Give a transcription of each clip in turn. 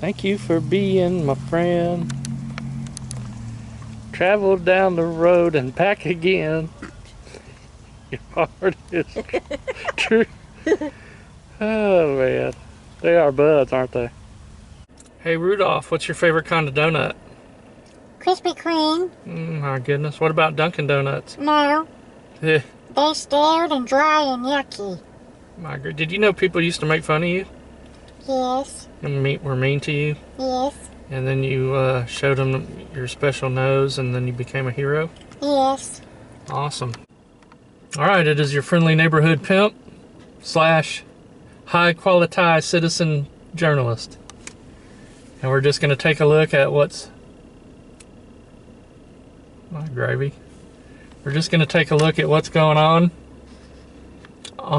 Thank you for being my friend. Travel down the road and back again. Your heart is true. Oh man, they are buds, aren't they? Hey Rudolph, what's your favorite kind of donut? Krispy Kreme. My goodness, what about Dunkin Donuts? No. Eh, They're stale and dry and yucky. Did you know people used to make fun of you Yes. and were mean to you? Yes. And then you showed them your special nose and then you became a hero? Yes. Awesome. Alright, it is your friendly neighborhood pimp slash high quality citizen journalist. And we're just going to take a look at what's... My gravy. We're just going to take a look at what's going on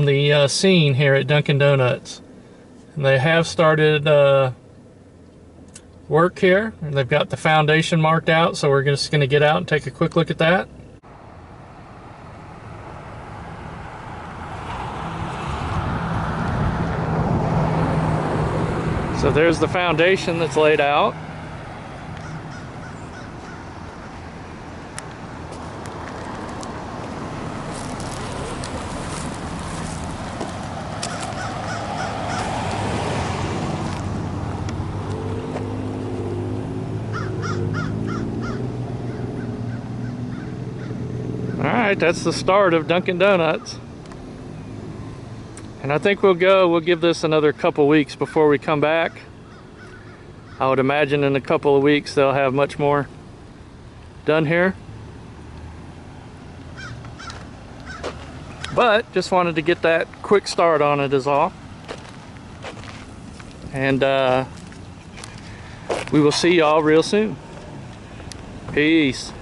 the scene here at Dunkin Donuts. And they have started work here. And they've got the foundation marked out, so we're just going to get out and take a quick look at that. So there's the foundation that's laid out. Alright, that's the start of Dunkin Donuts. And I think we'll give this another couple weeks before we come back. I would imagine in a couple of weeks they'll have much more done here. But just wanted to get that quick start on it is all. And we will see y'all real soon. Peace.